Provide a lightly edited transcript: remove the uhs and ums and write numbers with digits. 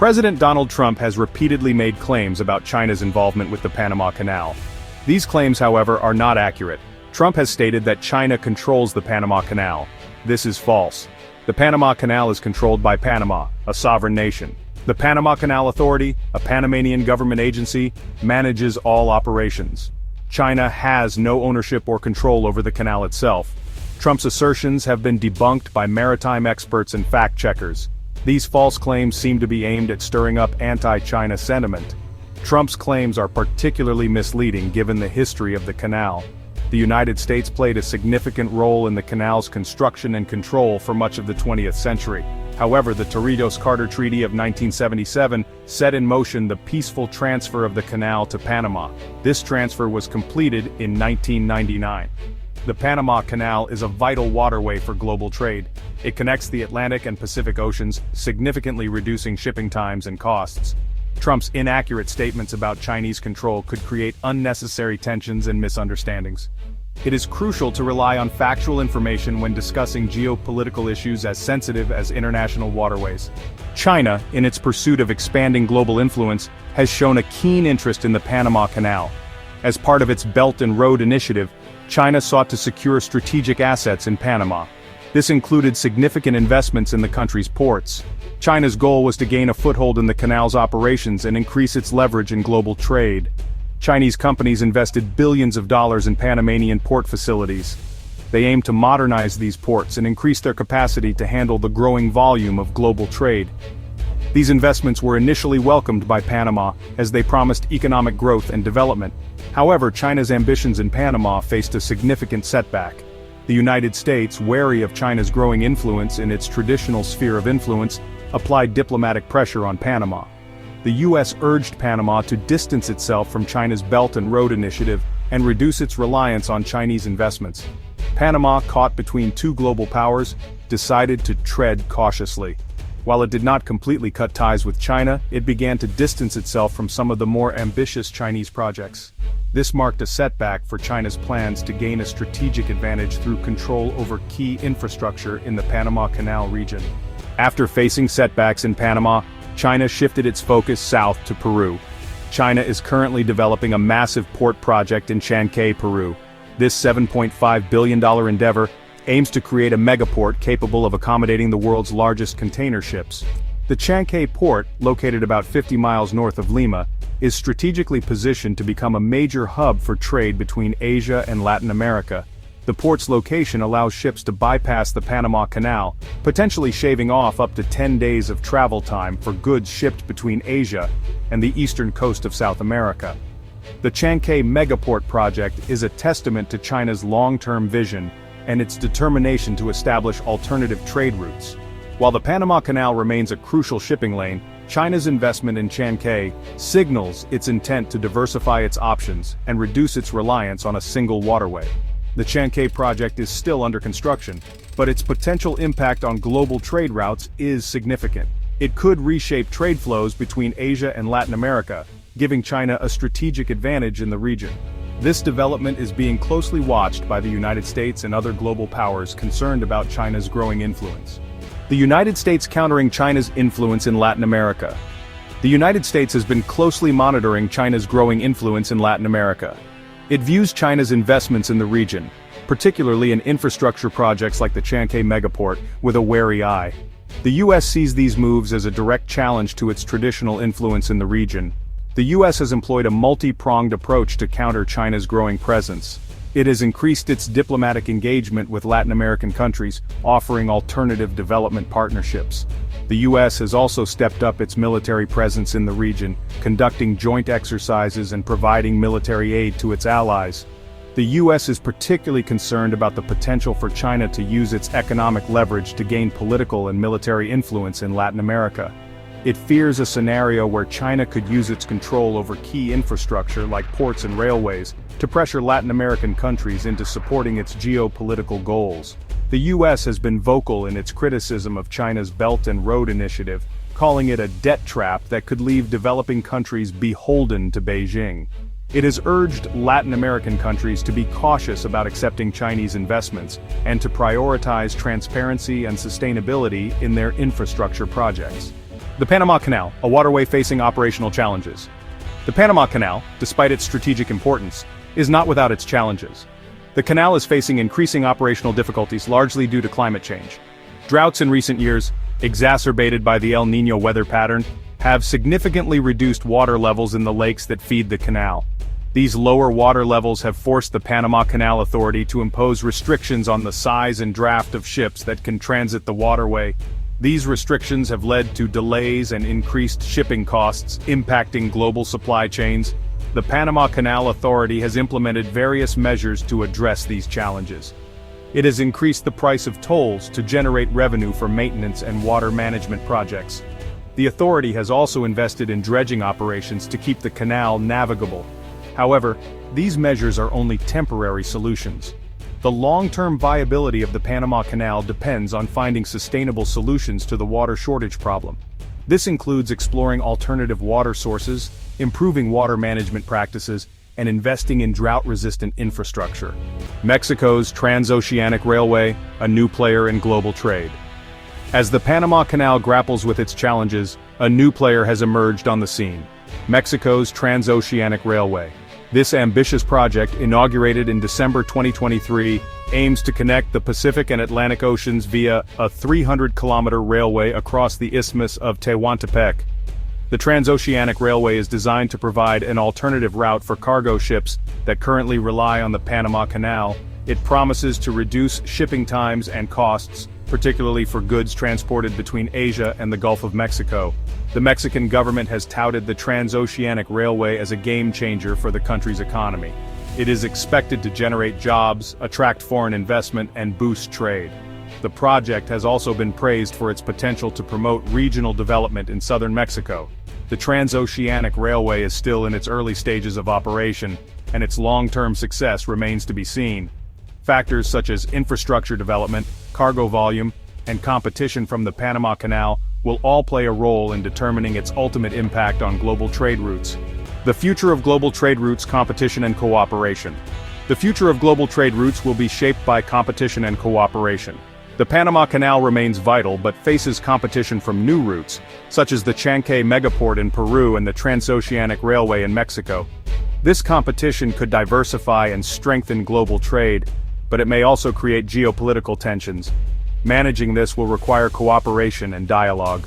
President Donald Trump has repeatedly made claims about China's involvement with the Panama Canal. These claims, however, are not accurate. Trump has stated that China controls the Panama Canal. This is false. The Panama Canal is controlled by Panama, a sovereign nation. The Panama Canal Authority, a Panamanian government agency, manages all operations. China has no ownership or control over the canal itself. Trump's assertions have been debunked by maritime experts and fact-checkers. These false claims seem to be aimed at stirring up anti-China sentiment. Trump's claims are particularly misleading given the history of the canal. The United States played a significant role in the canal's construction and control for much of the 20th century. However, the Torrijos-Carter Treaty of 1977 set in motion the peaceful transfer of the canal to Panama. This transfer was completed in 1999. The Panama Canal is a vital waterway for global trade. It connects the Atlantic and Pacific Oceans, significantly reducing shipping times and costs. Trump's inaccurate statements about Chinese control could create unnecessary tensions and misunderstandings. It is crucial to rely on factual information when discussing geopolitical issues as sensitive as international waterways. China, in its pursuit of expanding global influence, has shown a keen interest in the Panama Canal. As part of its Belt and Road Initiative, China sought to secure strategic assets in Panama. This included significant investments in the country's ports. China's goal was to gain a foothold in the canal's operations and increase its leverage in global trade. Chinese companies invested billions of dollars in Panamanian port facilities. They aimed to modernize these ports and increase their capacity to handle the growing volume of global trade. These investments were initially welcomed by Panama as they promised economic growth and development. However, China's ambitions in Panama faced a significant setback. The United States, wary of China's growing influence in its traditional sphere of influence, applied diplomatic pressure on Panama. The U.S. urged Panama to distance itself from China's Belt and Road Initiative and reduce its reliance on Chinese investments. Panama, caught between two global powers, decided to tread cautiously. While it did not completely cut ties with China, it began to distance itself from some of the more ambitious Chinese projects. This marked a setback for China's plans to gain a strategic advantage through control over key infrastructure in the Panama Canal region. After facing setbacks in Panama, China shifted its focus south to Peru. China is currently developing a massive port project in Chancay, Peru. This $7.5 billion endeavor aims to create a megaport capable of accommodating the world's largest container ships. The Chancay port, located about 50 miles north of Lima, is strategically positioned to become a major hub for trade between Asia and Latin America. The port's location allows ships to bypass the Panama Canal, potentially shaving off up to 10 days of travel time for goods shipped between Asia and the eastern coast of South America. The Chancay Megaport project is a testament to China's long-term vision and its determination to establish alternative trade routes. While the Panama Canal remains a crucial shipping lane, China's investment in Chancay signals its intent to diversify its options and reduce its reliance on a single waterway. The Chancay project is still under construction, but its potential impact on global trade routes is significant. It could reshape trade flows between Asia and Latin America, giving China a strategic advantage in the region. This development is being closely watched by the United States and other global powers concerned about China's growing influence. The United States countering China's influence in Latin America. The United States has been closely monitoring China's growing influence in Latin America. It views China's investments in the region, particularly in infrastructure projects like the Chancay Megaport, with a wary eye. The U.S. sees these moves as a direct challenge to its traditional influence in the region. The U.S. has employed a multi-pronged approach to counter China's growing presence. It has increased its diplomatic engagement with Latin American countries, offering alternative development partnerships. The U.S. has also stepped up its military presence in the region, conducting joint exercises and providing military aid to its allies. The U.S. is particularly concerned about the potential for China to use its economic leverage to gain political and military influence in Latin America. It fears a scenario where China could use its control over key infrastructure like ports and railways to pressure Latin American countries into supporting its geopolitical goals. The U.S. has been vocal in its criticism of China's Belt and Road Initiative, calling it a debt trap that could leave developing countries beholden to Beijing. It has urged Latin American countries to be cautious about accepting Chinese investments and to prioritize transparency and sustainability in their infrastructure projects. The Panama Canal, a waterway facing operational challenges. The Panama Canal, despite its strategic importance, is not without its challenges. The canal is facing increasing operational difficulties largely due to climate change. Droughts in recent years, exacerbated by the El Niño weather pattern, have significantly reduced water levels in the lakes that feed the canal. These lower water levels have forced the Panama Canal Authority to impose restrictions on the size and draft of ships that can transit the waterway. These restrictions have led to delays and increased shipping costs, impacting global supply chains. The Panama Canal Authority has implemented various measures to address these challenges. It has increased the price of tolls to generate revenue for maintenance and water management projects. The authority has also invested in dredging operations to keep the canal navigable. However, these measures are only temporary solutions. The long-term viability of the Panama Canal depends on finding sustainable solutions to the water shortage problem. This includes exploring alternative water sources, improving water management practices, and investing in drought-resistant infrastructure. Mexico's Transoceanic Railway, a new player in global trade. As the Panama Canal grapples with its challenges, a new player has emerged on the scene: Mexico's Transoceanic Railway. This ambitious project, inaugurated in December 2023, aims to connect the Pacific and Atlantic Oceans via a 300-kilometer railway across the Isthmus of Tehuantepec. The Transoceanic Railway is designed to provide an alternative route for cargo ships that currently rely on the Panama Canal. It promises to reduce shipping times and costs, particularly for goods transported between Asia and the Gulf of Mexico. The Mexican government has touted the Transoceanic Railway as a game-changer for the country's economy. It is expected to generate jobs, attract foreign investment, and boost trade. The project has also been praised for its potential to promote regional development in southern Mexico. The Transoceanic Railway is still in its early stages of operation, and its long-term success remains to be seen. Factors such as infrastructure development, cargo volume, and competition from the Panama Canal will all play a role in determining its ultimate impact on global trade routes. The future of global trade routes: competition and cooperation. The future of global trade routes will be shaped by competition and cooperation. The Panama Canal remains vital but faces competition from new routes, such as the Chancay megaport in Peru and the Transoceanic Railway in Mexico. This competition could diversify and strengthen global trade, but it may also create geopolitical tensions. Managing this will require cooperation and dialogue.